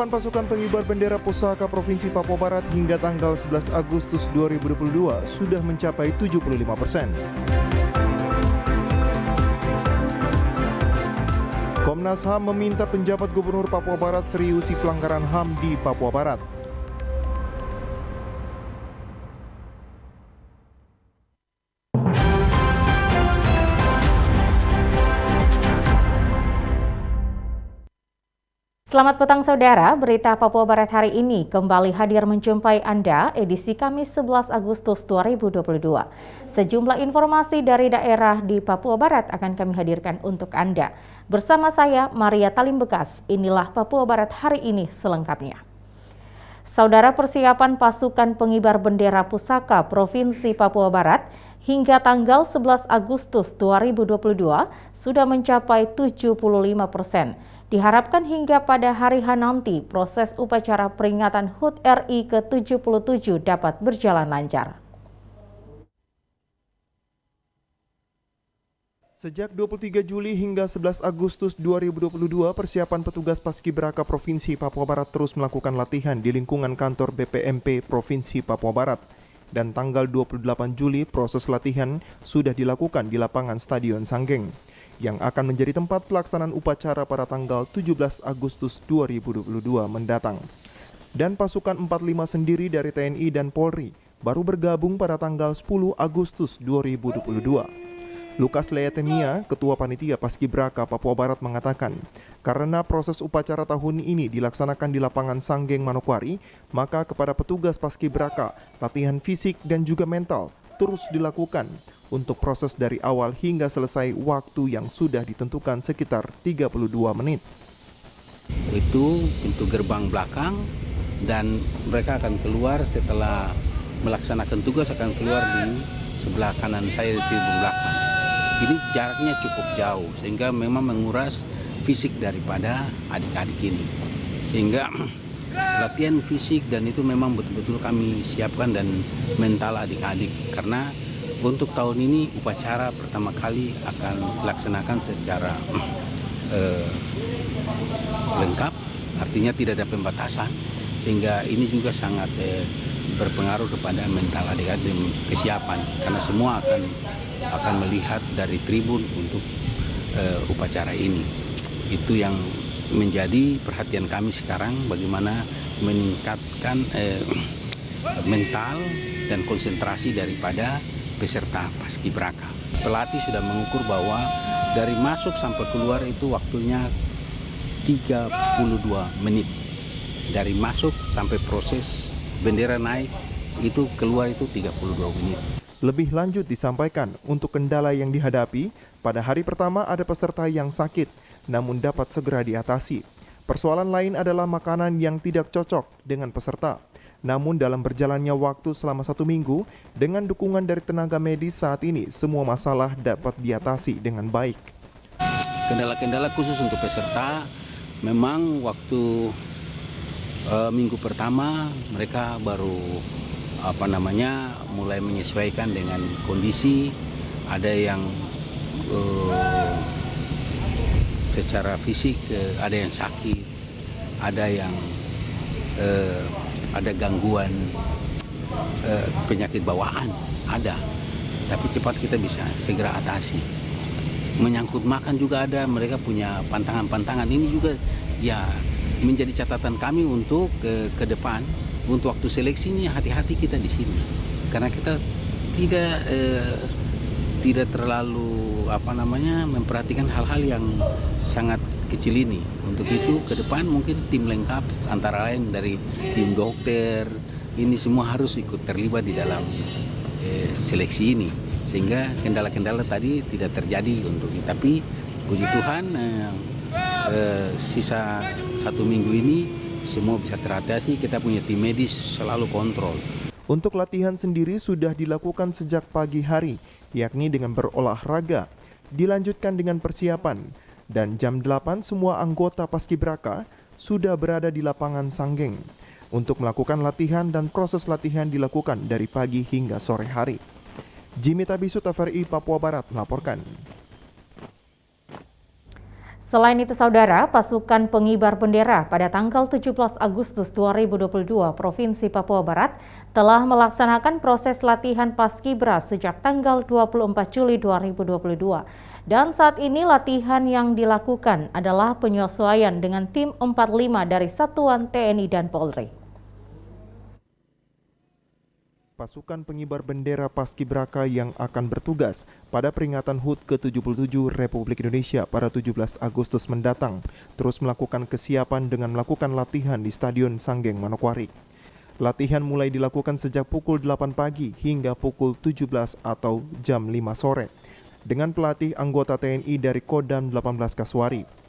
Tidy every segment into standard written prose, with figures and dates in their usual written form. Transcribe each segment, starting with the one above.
Persiapan pasukan pengibar bendera pusaka Provinsi Papua Barat hingga tanggal 11 Agustus 2022 sudah mencapai 75%. Komnas HAM meminta penjabat Gubernur Papua Barat seriusi pelanggaran HAM di Papua Barat. Selamat petang saudara, berita Papua Barat hari ini kembali hadir menjumpai Anda edisi Kamis 11 Agustus 2022. Sejumlah informasi dari daerah di Papua Barat akan kami hadirkan untuk Anda. Bersama saya Maria Talim Bekas, inilah Papua Barat hari ini selengkapnya. Saudara, persiapan pasukan pengibar bendera pusaka Provinsi Papua Barat hingga tanggal 11 Agustus 2022 sudah mencapai 75%. Diharapkan hingga pada hari H nanti proses upacara peringatan HUT RI ke-77 dapat berjalan lancar. Sejak 23 Juli hingga 11 Agustus 2022, persiapan petugas Paskibraka Provinsi Papua Barat terus melakukan latihan di lingkungan kantor BPMP Provinsi Papua Barat. Dan tanggal 28 Juli proses latihan sudah dilakukan di lapangan Stadion Sanggeng, yang akan menjadi tempat pelaksanaan upacara pada tanggal 17 Agustus 2022 mendatang. Dan pasukan 45 sendiri dari TNI dan Polri baru bergabung pada tanggal 10 Agustus 2022. Lukas Leatemia, Ketua Panitia Paskibraka Papua Barat mengatakan, karena proses upacara tahun ini dilaksanakan di lapangan Sanggeng Manokwari, maka kepada petugas Paskibraka, latihan fisik dan juga mental terus dilakukan untuk proses dari awal hingga selesai waktu yang sudah ditentukan sekitar 32 menit. Itu pintu gerbang belakang dan mereka akan keluar setelah melaksanakan tugas akan keluar di sebelah kanan saya di tribun belakang. Ini jaraknya cukup jauh sehingga memang menguras fisik daripada adik-adik ini. Sehingga latihan fisik dan itu memang betul-betul kami siapkan dan mental adik-adik karena untuk tahun ini upacara pertama kali akan dilaksanakan secara lengkap, artinya tidak ada pembatasan sehingga ini juga sangat berpengaruh kepada mental adik-adik dan kesiapan karena semua akan melihat dari tribun untuk upacara ini. Itu yang menjadi perhatian kami sekarang, bagaimana meningkatkan mental dan konsentrasi daripada peserta Paskibraka. Pelatih sudah mengukur bahwa dari masuk sampai keluar itu waktunya 32 menit. Dari masuk sampai proses bendera naik itu keluar itu 32 menit. Lebih lanjut disampaikan untuk kendala yang dihadapi, pada hari pertama ada peserta yang sakit, namun dapat segera diatasi. Persoalan lain adalah makanan yang tidak cocok dengan peserta. Namun dalam berjalannya waktu selama 1 minggu, dengan dukungan dari tenaga medis saat ini, semua masalah dapat diatasi dengan baik. Kendala-kendala khusus untuk peserta, memang waktu minggu pertama mereka baru mulai menyesuaikan dengan kondisi, ada yang secara fisik ada yang sakit, ada yang ada gangguan penyakit bawaan, ada. Tapi cepat kita bisa segera atasi. Menyangkut makan juga ada, mereka punya pantangan-pantangan. Ini juga ya menjadi catatan kami untuk ke depan. Untuk waktu seleksi ini hati-hati kita di sini. Karena kita tidak terlalu memperhatikan hal-hal yang sangat kecil ini. Untuk itu ke depan mungkin tim lengkap antara lain dari tim dokter ini semua harus ikut terlibat di dalam seleksi ini sehingga kendala-kendala tadi tidak terjadi untuk ini. Tapi puji Tuhan sisa 1 minggu ini semua bisa teratasi. Kita punya tim medis selalu kontrol. Untuk latihan sendiri sudah dilakukan sejak pagi hari, yakni dengan berolahraga, dilanjutkan dengan persiapan, dan jam 8 semua anggota Paskibraka sudah berada di lapangan Sanggeng untuk melakukan latihan dan proses latihan dilakukan dari pagi hingga sore hari. Jimmy Tabisu, TVRI Papua Barat melaporkan. Selain itu, Saudara, pasukan pengibar bendera pada tanggal 17 Agustus 2022 Provinsi Papua Barat telah melaksanakan proses latihan Paskibra sejak tanggal 24 Juli 2022. Dan saat ini latihan yang dilakukan adalah penyesuaian dengan tim 45 dari Satuan TNI dan Polri. Pasukan pengibar bendera Paskibraka yang akan bertugas pada peringatan HUT ke-77 Republik Indonesia pada 17 Agustus mendatang terus melakukan kesiapan dengan melakukan latihan di Stadion Sanggeng, Manokwari. Latihan mulai dilakukan sejak pukul 8 pagi hingga pukul 17 atau jam 5 sore dengan pelatih anggota TNI dari Kodam 18 Kasuari.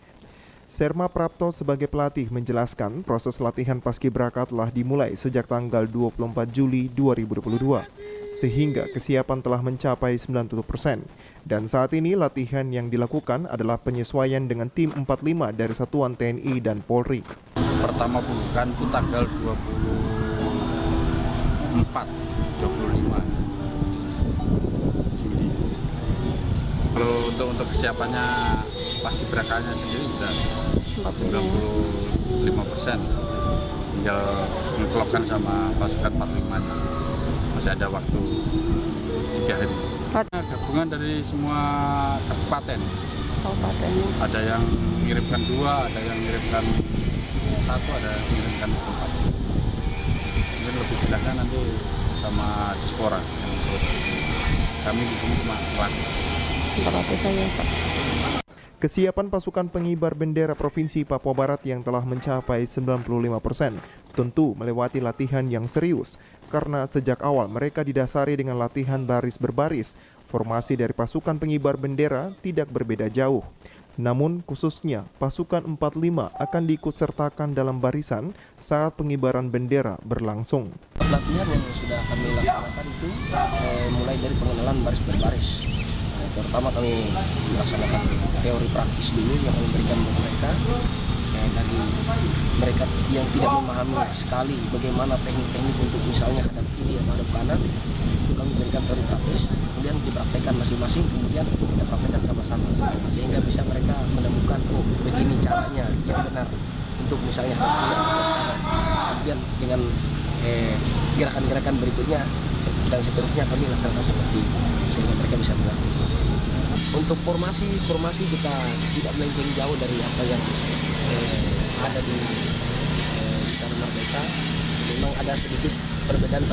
Serma Prapto sebagai pelatih menjelaskan proses latihan Paskibraka telah dimulai sejak tanggal 24 Juli 2022 sehingga kesiapan telah mencapai 90%. Dan saat ini latihan yang dilakukan adalah penyesuaian dengan tim 45 dari Satuan TNI dan Polri. Pertama puluhan itu tanggal 25 Juli. Kalau untuk kesiapannya Paskibrakanya sendiri sudah 95%, tinggal mengklopkan sama pasukan 45-nya. Masih ada waktu 3 hari. Gabungan dari semua kabupaten. Ada yang mengirimkan 2, ada yang mengirimkan 1, ada yang mengirimkan 4. Mungkin lebih jelasnya nanti sama Dispora. Kami di sini cuma Kesiapan pasukan pengibar bendera Provinsi Papua Barat yang telah mencapai 95% tentu melewati latihan yang serius karena sejak awal mereka didasari dengan latihan baris berbaris. Formasi dari pasukan pengibar bendera tidak berbeda jauh. Namun khususnya pasukan 45 akan diikut sertakan dalam barisan saat pengibaran bendera berlangsung. Latihan yang sudah kami laksanakan itu mulai dari pengenalan baris berbaris. Terutama kami melaksanakan teori praktis dulu yang kami berikan kepada mereka. Dari mereka yang tidak memahami sekali bagaimana teknik-teknik untuk misalnya hadap kiri atau hadap kanan, itu kami berikan teori praktis, kemudian dipraktekkan masing-masing, kemudian kita praktekkan sama-sama sehingga bisa mereka menemukan begini caranya yang benar untuk misalnya hadap kiri atau hadap kanan. Kemudian dengan gerakan-gerakan berikutnya dan seterusnya kami laksanakan seperti itu sehingga mereka bisa mengerti. Untuk formasi kita tidak melenceng jauh dari apa yang ada di Istana Merdeka. Memang ada sedikit perbedaan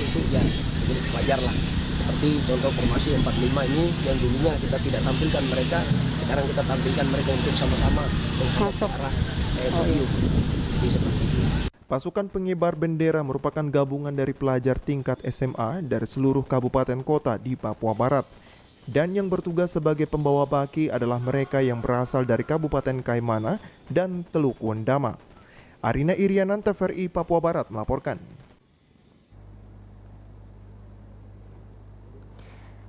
itu ya cukup wajar lah. Seperti contoh formasi 45 ini yang dulunya kita tidak tampilkan mereka, sekarang kita tampilkan mereka untuk sama-sama menghadap ke arah podium. Jadi seperti itu. Pasukan pengibar bendera merupakan gabungan dari pelajar tingkat SMA dari seluruh kabupaten kota di Papua Barat. Dan yang bertugas sebagai pembawa baki adalah mereka yang berasal dari Kabupaten Kaimana dan Teluk Wendama. Arina Irianan, TVRI Papua Barat melaporkan.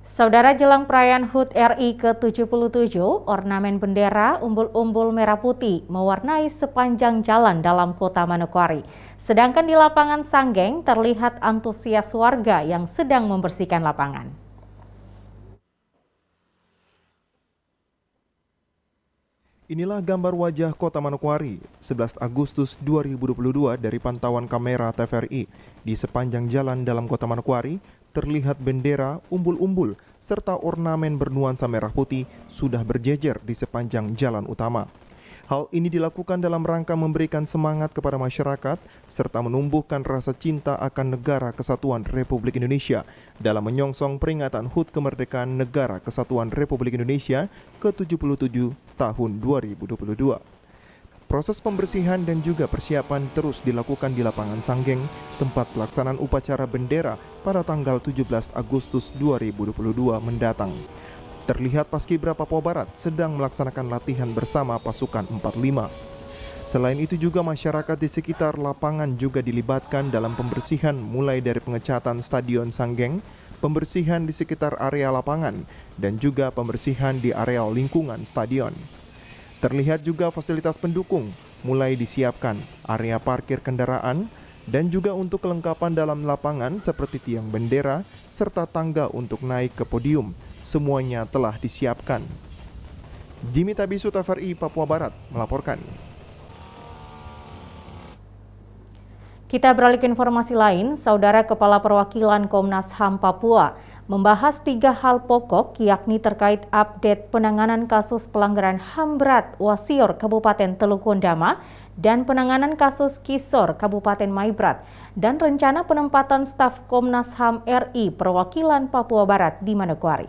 Saudara, jelang perayaan HUT RI ke-77, ornamen bendera umbul-umbul merah putih mewarnai sepanjang jalan dalam kota Manokwari. Sedangkan di lapangan Sanggeng terlihat antusias warga yang sedang membersihkan lapangan. Inilah gambar wajah kota Manokwari 11 Agustus 2022 dari pantauan kamera TVRI. Di sepanjang jalan dalam kota Manokwari terlihat bendera, umbul-umbul, serta ornamen bernuansa merah putih sudah berjejer di sepanjang jalan utama. Hal ini dilakukan dalam rangka memberikan semangat kepada masyarakat serta menumbuhkan rasa cinta akan Negara Kesatuan Republik Indonesia dalam menyongsong peringatan HUT Kemerdekaan Negara Kesatuan Republik Indonesia ke-77 tahun 2022. Proses pembersihan dan juga persiapan terus dilakukan di lapangan Sanggeng, tempat pelaksanaan upacara bendera pada tanggal 17 Agustus 2022 mendatang. Terlihat Paskibra Papua Barat sedang melaksanakan latihan bersama pasukan 45. Selain itu juga masyarakat di sekitar lapangan juga dilibatkan dalam pembersihan mulai dari pengecatan Stadion Sanggeng, pembersihan di sekitar area lapangan, dan juga pembersihan di area lingkungan stadion. Terlihat juga fasilitas pendukung mulai disiapkan, area parkir kendaraan, dan juga untuk kelengkapan dalam lapangan seperti tiang bendera serta tangga untuk naik ke podium. Semuanya telah disiapkan. Jimmy Tabisu, TVRI Papua Barat melaporkan. Kita beralih ke informasi lain, Saudara Kepala Perwakilan Komnas HAM Papua membahas 3 hal pokok, yakni terkait update penanganan kasus pelanggaran HAM berat Wasior Kabupaten Teluk Wondama dan penanganan kasus Kisor Kabupaten Maibrat dan rencana penempatan staf Komnas HAM RI Perwakilan Papua Barat di Manokwari.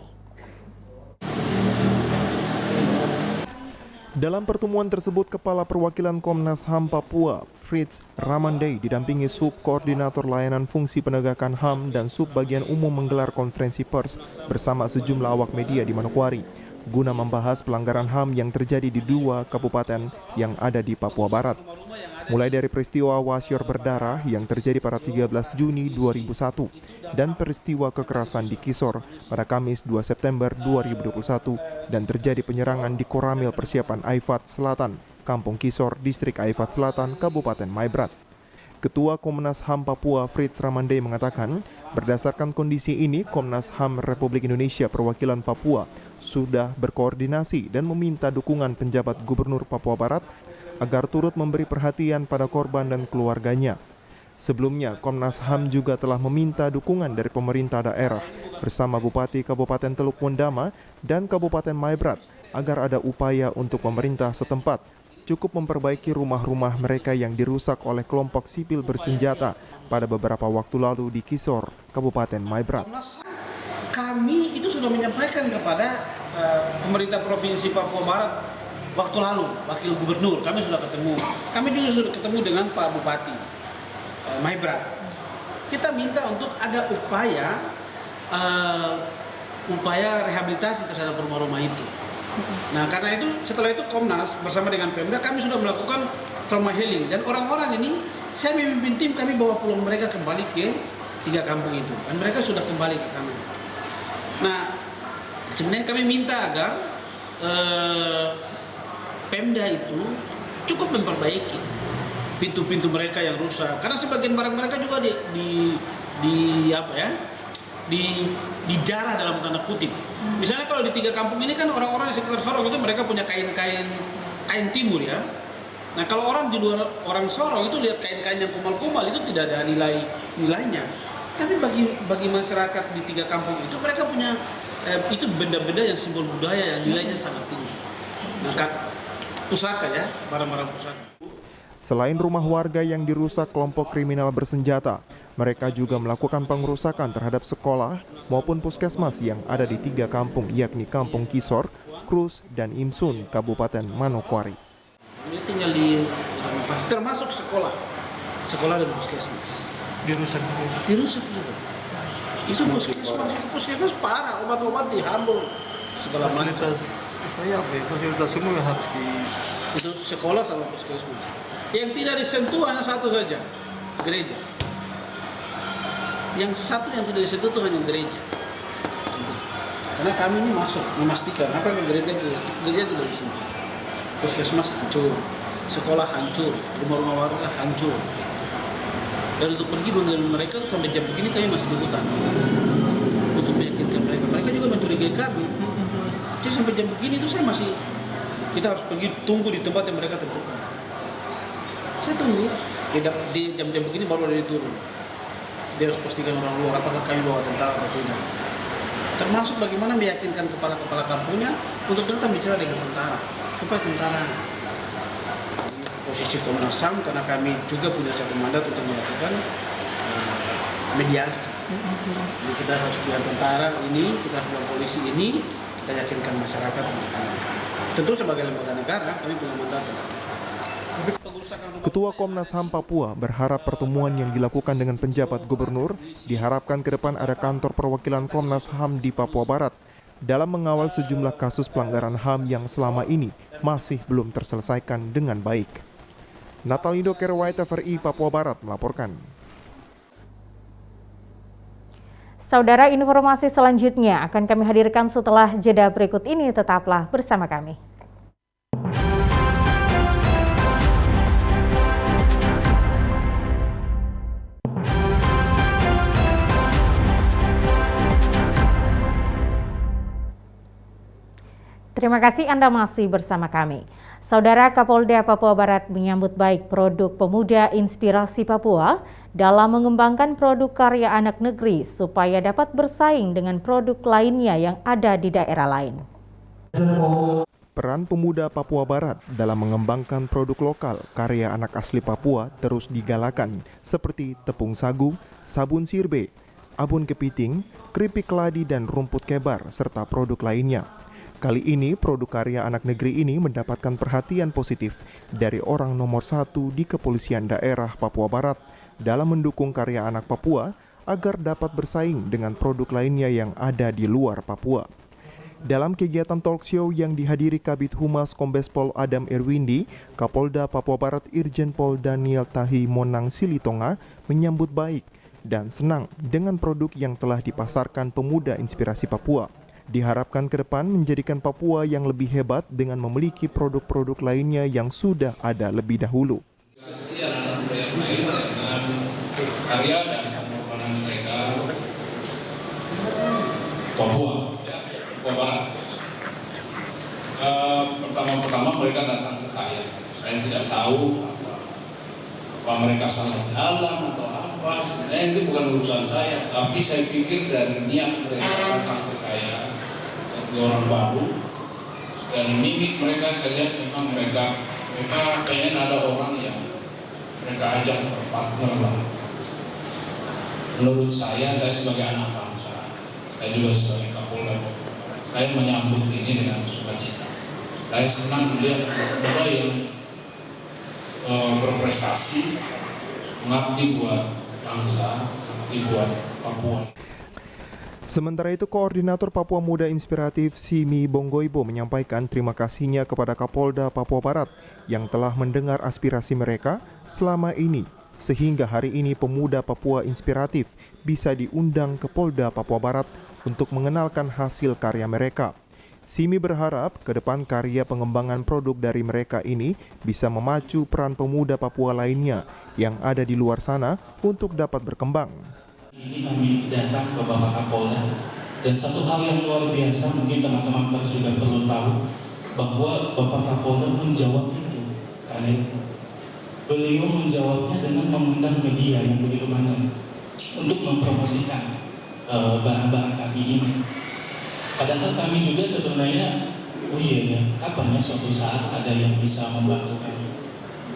Dalam pertemuan tersebut, Kepala Perwakilan Komnas HAM Papua, Fritz Ramandei, didampingi Subkoordinator Layanan Fungsi Penegakan HAM dan Subbagian Umum menggelar konferensi pers bersama sejumlah awak media di Manokwari, guna membahas pelanggaran HAM yang terjadi di 2 kabupaten yang ada di Papua Barat. Mulai dari peristiwa Wasior berdarah yang terjadi pada 13 Juni 2001 dan peristiwa kekerasan di Kisor pada Kamis 2 September 2021 dan terjadi penyerangan di Koramil Persiapan Aifat Selatan, Kampung Kisor, Distrik Aifat Selatan, Kabupaten Maibrat. Ketua Komnas HAM Papua Fritz Ramandei mengatakan, berdasarkan kondisi ini, Komnas HAM Republik Indonesia Perwakilan Papua sudah berkoordinasi dan meminta dukungan penjabat Gubernur Papua Barat agar turut memberi perhatian pada korban dan keluarganya. Sebelumnya, Komnas HAM juga telah meminta dukungan dari pemerintah daerah bersama Bupati Kabupaten Teluk Wondama dan Kabupaten Maibrat agar ada upaya untuk pemerintah setempat cukup memperbaiki rumah-rumah mereka yang dirusak oleh kelompok sipil bersenjata pada beberapa waktu lalu di Kisor, Kabupaten Maibrat. Kami itu sudah menyampaikan kepada pemerintah Provinsi Papua Barat waktu lalu, Wakil Gubernur, kami sudah ketemu. Kami juga sudah ketemu dengan Pak Bupati Maibrat. Kita minta untuk ada upaya rehabilitasi terhadap rumah-rumah itu. Nah, karena itu setelah itu Komnas bersama dengan Pemda kami sudah melakukan trauma healing dan orang-orang ini saya memimpin tim, kami bawa pulang mereka kembali ke 3 kampung itu dan mereka sudah kembali ke sana. Nah, sebenarnya kami minta agar Pemda itu cukup memperbaiki pintu-pintu mereka yang rusak karena sebagian barang mereka juga dijarah dalam tanda kutip. Misalnya kalau di 3 kampung ini kan orang-orang di sekitar Sorong itu mereka punya kain timur ya. Nah kalau orang di luar orang Sorong itu lihat kain-kain yang kumal-kumal itu tidak ada nilainya. Tapi bagi masyarakat di 3 kampung itu mereka punya itu benda-benda yang simbol budaya yang nilainya sangat tinggi. Nah, pusaka ya, barang-barang pusaka. Selain rumah warga yang dirusak kelompok kriminal bersenjata, mereka juga melakukan pengerusakan terhadap sekolah maupun puskesmas yang ada di 3 kampung, yakni Kampung Kisor, Krus, dan Imsun, Kabupaten Manokwari. Ini tinggal di termasuk sekolah dan puskesmas. Dirusak juga. Itu puskesmas parah, obat-obat dihambur segala macam. Fasilitas umum yang harus itu sekolah sama puskesmas. Yang tidak disentuh hanya satu saja, gereja. Yang satu yang tidak disentuh itu hanya gereja. Karena kami ini masuk memastikan apa gereja tidak disentuh. Puskesmas hancur, sekolah hancur, rumah-rumah warga hancur. Dan untuk pergi dengan mereka sampai jam begini kami masih di hutan untuk meyakinkan mereka. Mereka juga mencurigai kami. Jadi sampai jam begini itu kita harus pergi tunggu di tempat yang mereka tentukan. Saya tunggu di jam-jam begini baru ada turun. Dia harus pastikan orang luar apakah kami bawa tentara atau tidak. Termasuk bagaimana meyakinkan kepala-kepala kampungnya untuk datang bicara dengan tentara supaya tentara posisi Komnas HAM karena kami juga punya satu mandat untuk melakukan mediasi. Jadi kita harus punya tentara ini, kita harus punya polisi ini, kita yakinkan masyarakat untuk ini. Tentu sebagai lembaga negara kami punya mandat. Ketua Komnas HAM Papua berharap pertemuan yang dilakukan dengan penjabat gubernur diharapkan ke depan ada kantor perwakilan Komnas HAM di Papua Barat dalam mengawal sejumlah kasus pelanggaran HAM yang selama ini masih belum terselesaikan dengan baik. Natalindo Kerwai, TVRI Papua Barat melaporkan. Saudara, informasi selanjutnya akan kami hadirkan setelah jeda berikut ini. Tetaplah bersama kami. Terima kasih Anda masih bersama kami. Saudara, Kapolda Papua Barat menyambut baik produk pemuda inspirasi Papua dalam mengembangkan produk karya anak negeri supaya dapat bersaing dengan produk lainnya yang ada di daerah lain. Peran pemuda Papua Barat dalam mengembangkan produk lokal karya anak asli Papua terus digalakan seperti tepung sagu, sabun sirbe, abon kepiting, keripik keladi dan rumput kebar serta produk lainnya. Kali ini produk karya anak negeri ini mendapatkan perhatian positif dari orang nomor 1 di Kepolisian Daerah Papua Barat dalam mendukung karya anak Papua agar dapat bersaing dengan produk lainnya yang ada di luar Papua. Dalam kegiatan talk show yang dihadiri Kabid Humas Kombes Pol Adam Irwindi, Kapolda Papua Barat Irjen Pol Daniel Tahi Monang Silitonga menyambut baik dan senang dengan produk yang telah dipasarkan pemuda inspirasi Papua. Diharapkan ke depan menjadikan Papua yang lebih hebat dengan memiliki produk-produk lainnya yang sudah ada lebih dahulu. Karya dan pengorbanan mereka Papua Barat. Pertama mereka datang ke saya tidak tahu apa mereka salah jalan atau apa. Sebenarnya itu bukan urusan saya, tapi saya pikir dari niat mereka datang ke saya, orang baru, dan mimik mereka saja memang mereka pengen ada orang yang mereka ajak berpartner lah. Menurut saya sebagai anak bangsa, saya juga sebagai Kapolda, saya menyambut ini dengan sukacita. Saya senang melihat mereka yang berprestasi, mengabdi buat bangsa, mengabdi buat Papua. Sementara itu, Koordinator Papua Muda Inspiratif Simi Bonggoibo menyampaikan terima kasihnya kepada Kapolda Papua Barat yang telah mendengar aspirasi mereka selama ini, sehingga hari ini pemuda Papua Inspiratif bisa diundang ke Polda Papua Barat untuk mengenalkan hasil karya mereka. Simi berharap ke depan karya pengembangan produk dari mereka ini bisa memacu peran pemuda Papua lainnya yang ada di luar sana untuk dapat berkembang. Ini kami datang ke Bapak Kapolda, dan satu hal yang luar biasa mungkin teman-teman pers juga perlu tahu bahwa Bapak Kapolda menjawab itu. Beliau menjawabnya dengan mengundang media yang begitu banyak untuk mempromosikan barang-barang kami ini. Padahal kami juga sebenarnya, kapan ya suatu saat ada yang bisa membantu kami.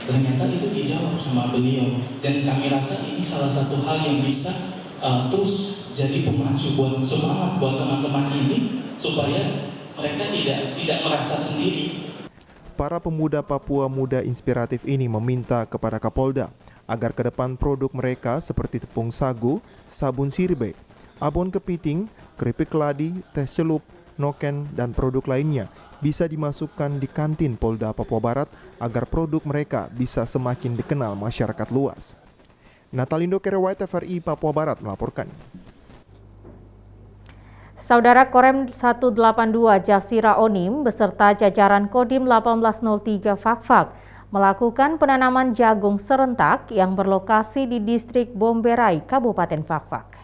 Ternyata itu dijawab sama beliau, dan kami rasa ini salah satu hal yang bisa terus jadi pemacu buat semangat buat teman-teman ini supaya mereka tidak merasa sendiri. Para pemuda Papua Muda Inspiratif ini meminta kepada Kapolda agar ke depan produk mereka seperti tepung sagu, sabun sirbe, abon kepiting, keripik keladi, teh celup, noken, dan produk lainnya bisa dimasukkan di kantin Polda Papua Barat agar produk mereka bisa semakin dikenal masyarakat luas. Natalindo Kerewai, TVRI Papua Barat melaporkan. Saudara, Korem 182 Jasira Onim beserta jajaran Kodim 1803 Fakfak melakukan penanaman jagung serentak yang berlokasi di distrik Bomberai, Kabupaten Fakfak.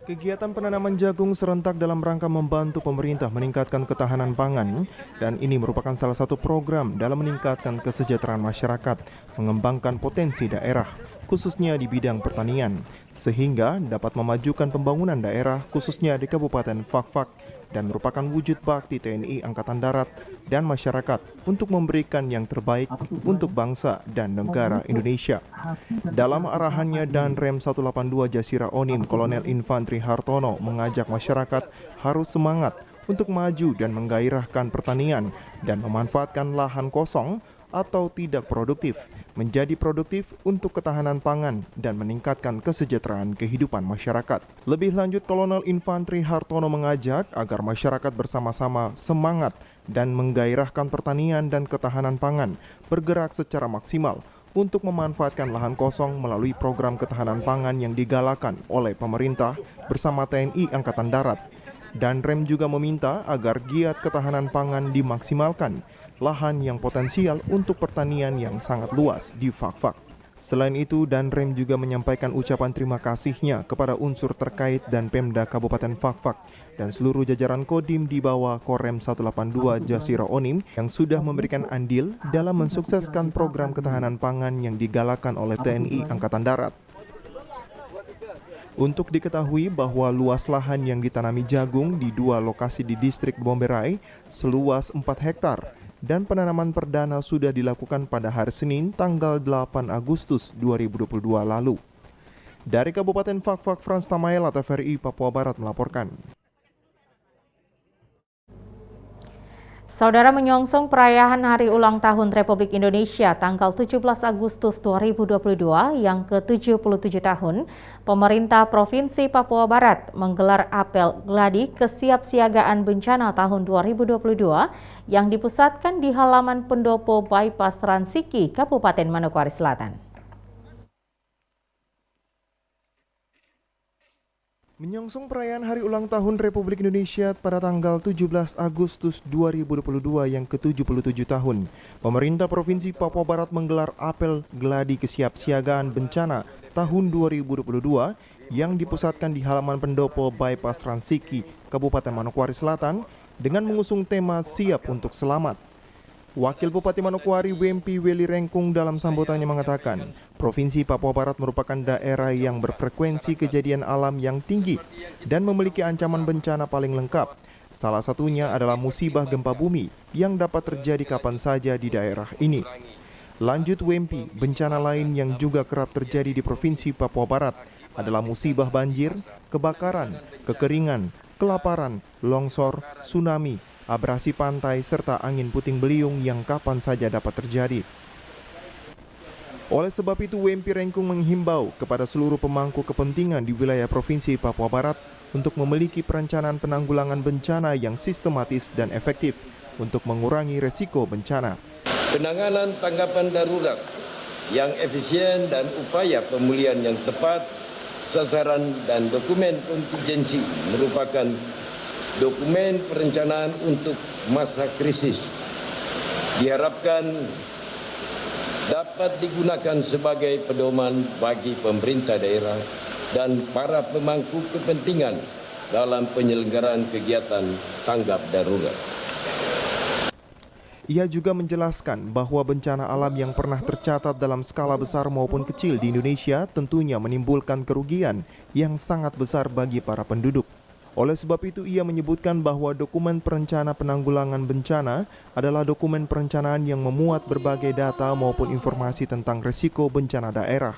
Kegiatan penanaman jagung serentak dalam rangka membantu pemerintah meningkatkan ketahanan pangan, dan ini merupakan salah satu program dalam meningkatkan kesejahteraan masyarakat, mengembangkan potensi daerah, khususnya di bidang pertanian, sehingga dapat memajukan pembangunan daerah khususnya di Kabupaten Fakfak, dan merupakan wujud bakti TNI Angkatan Darat dan masyarakat untuk memberikan yang terbaik untuk bangsa dan negara Indonesia. Dalam arahannya, Danrem 182 Jasira Onim, Kolonel Infantri Hartono mengajak masyarakat harus semangat untuk maju dan menggairahkan pertanian dan memanfaatkan lahan kosong atau tidak produktif menjadi produktif untuk ketahanan pangan dan meningkatkan kesejahteraan kehidupan masyarakat. Lebih lanjut, Kolonel Infantri Hartono mengajak agar masyarakat bersama-sama semangat dan menggairahkan pertanian dan ketahanan pangan bergerak secara maksimal untuk memanfaatkan lahan kosong melalui program ketahanan pangan yang digalakan oleh pemerintah bersama TNI Angkatan Darat. Danrem juga meminta agar giat ketahanan pangan dimaksimalkan, lahan yang potensial untuk pertanian yang sangat luas di Fakfak. Selain itu, Danrem juga menyampaikan ucapan terima kasihnya kepada unsur terkait dan Pemda Kabupaten Fakfak dan seluruh jajaran Kodim di bawah Korem 182 Jasira Onim yang sudah memberikan andil dalam mensukseskan program ketahanan pangan yang digalakan oleh TNI Angkatan Darat. Untuk diketahui bahwa luas lahan yang ditanami jagung di 2 lokasi di distrik Bomberai seluas 4 hektar dan penanaman perdana sudah dilakukan pada hari Senin tanggal 8 Agustus 2022 lalu. Dari Kabupaten Fakfak, Frans Tamaela, TVRI Papua Barat melaporkan. Saudara, menyongsong perayaan Hari Ulang Tahun Republik Indonesia tanggal 17 Agustus 2022 yang ke-77 tahun, pemerintah Provinsi Papua Barat menggelar apel gladi kesiapsiagaan bencana tahun 2022 yang dipusatkan di halaman pendopo Bypass Transiki, Kabupaten Manokwari Selatan. Menyongsong perayaan Hari Ulang Tahun Republik Indonesia pada tanggal 17 Agustus 2022 yang ke-77 tahun, pemerintah Provinsi Papua Barat menggelar apel gladi kesiapsiagaan bencana tahun 2022 yang dipusatkan di halaman pendopo Bypass Transiki, Kabupaten Manokwari Selatan dengan mengusung tema Siap untuk Selamat. Wakil Bupati Manokwari Wempi Weli Rengkung dalam sambutannya mengatakan, Provinsi Papua Barat merupakan daerah yang berfrekuensi kejadian alam yang tinggi dan memiliki ancaman bencana paling lengkap. Salah satunya adalah musibah gempa bumi yang dapat terjadi kapan saja di daerah ini. Lanjut Wempi, bencana lain yang juga kerap terjadi di Provinsi Papua Barat adalah musibah banjir, kebakaran, kekeringan, kelaparan, longsor, tsunami, abrasi pantai, serta angin puting beliung yang kapan saja dapat terjadi. Oleh sebab itu, Wempi Rengkung menghimbau kepada seluruh pemangku kepentingan di wilayah Provinsi Papua Barat untuk memiliki perencanaan penanggulangan bencana yang sistematis dan efektif untuk mengurangi resiko bencana. Penanganan tanggapan darurat yang efisien dan upaya pemulihan yang tepat, sasaran dan dokumen kontingensi merupakan dokumen perencanaan untuk masa krisis. Diharapkan dapat digunakan sebagai pedoman bagi pemerintah daerah dan para pemangku kepentingan dalam penyelenggaraan kegiatan tanggap darurat. Ia juga menjelaskan bahwa bencana alam yang pernah tercatat dalam skala besar maupun kecil di Indonesia tentunya menimbulkan kerugian yang sangat besar bagi para penduduk. Oleh sebab itu, ia menyebutkan bahwa dokumen perencana penanggulangan bencana adalah dokumen perencanaan yang memuat berbagai data maupun informasi tentang risiko bencana daerah.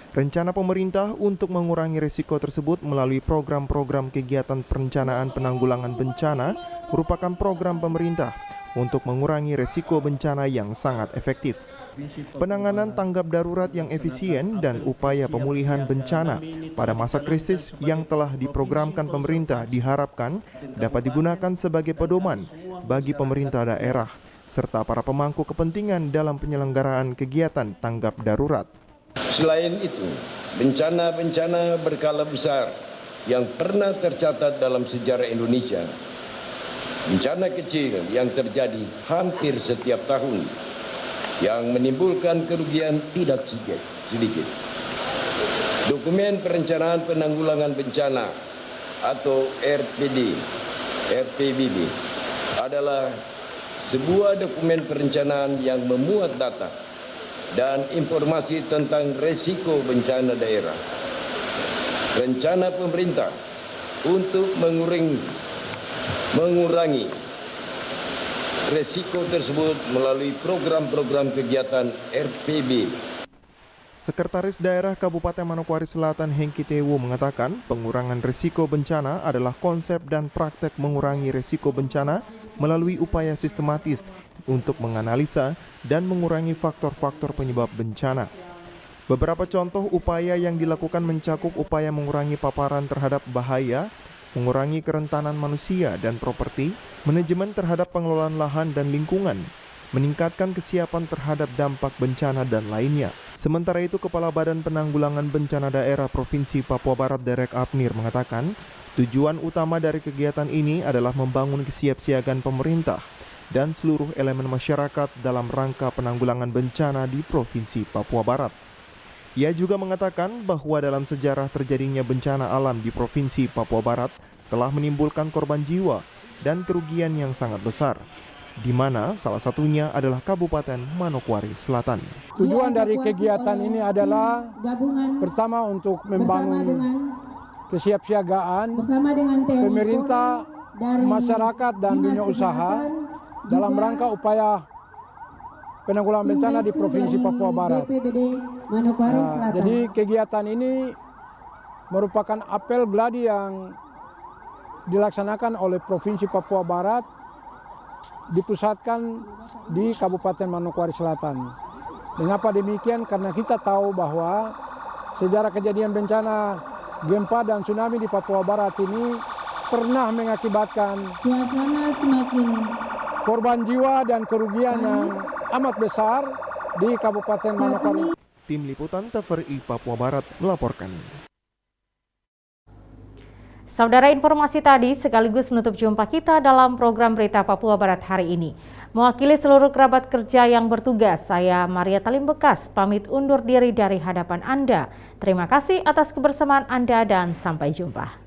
Rencana pemerintah untuk mengurangi risiko tersebut melalui program-program kegiatan perencanaan penanggulangan bencana merupakan program pemerintah untuk mengurangi risiko bencana yang sangat efektif. Penanganan tanggap darurat yang efisien dan upaya pemulihan bencana pada masa krisis yang telah diprogramkan pemerintah diharapkan dapat digunakan sebagai pedoman bagi pemerintah daerah serta para pemangku kepentingan dalam penyelenggaraan kegiatan tanggap darurat. Selain itu, bencana-bencana berskala besar yang pernah tercatat dalam sejarah Indonesia, bencana kecil yang terjadi hampir setiap tahun, yang menimbulkan kerugian tidak sedikit. Dokumen perencanaan penanggulangan bencana atau RPBB adalah sebuah dokumen perencanaan yang memuat data dan informasi tentang risiko bencana daerah. Rencana pemerintah untuk mengurangi risiko tersebut melalui program-program kegiatan RPB. Sekretaris Daerah Kabupaten Manokwari Selatan Hengki Tewo mengatakan pengurangan risiko bencana adalah konsep dan praktek mengurangi risiko bencana melalui upaya sistematis untuk menganalisa dan mengurangi faktor-faktor penyebab bencana. Beberapa contoh upaya yang dilakukan mencakup upaya mengurangi paparan terhadap bahaya, mengurangi kerentanan manusia dan properti, manajemen terhadap pengelolaan lahan dan lingkungan, meningkatkan kesiapan terhadap dampak bencana dan lainnya. Sementara itu, Kepala Badan Penanggulangan Bencana Daerah Provinsi Papua Barat Derek Apnir mengatakan, tujuan utama dari kegiatan ini adalah membangun kesiapsiagaan pemerintah dan seluruh elemen masyarakat dalam rangka penanggulangan bencana di Provinsi Papua Barat. Ia juga mengatakan bahwa dalam sejarah terjadinya bencana alam di Provinsi Papua Barat telah menimbulkan korban jiwa dan kerugian yang sangat besar, di mana salah satunya adalah Kabupaten Manokwari Selatan. Tujuan dari kegiatan ini adalah pertama untuk membangun kesiapsiagaan pemerintah, masyarakat, dan dunia usaha dalam rangka upaya penanggulangan bencana di Provinsi Papua Barat. Jadi kegiatan ini merupakan apel gladi yang dilaksanakan oleh Provinsi Papua Barat, dipusatkan di Kabupaten Manokwari Selatan. Mengapa demikian? Karena kita tahu bahwa sejarah kejadian bencana gempa dan tsunami di Papua Barat ini pernah mengakibatkan suasana semakin korban jiwa dan kerugian yang amat besar di Kabupaten Manokwari. Tim Liputan TVRI Papua Barat melaporkan. Saudara, informasi tadi sekaligus menutup jumpa kita dalam program Berita Papua Barat hari ini. Mewakili seluruh kerabat kerja yang bertugas, saya Maria Talim Bekas pamit undur diri dari hadapan Anda. Terima kasih atas kebersamaan Anda dan sampai jumpa.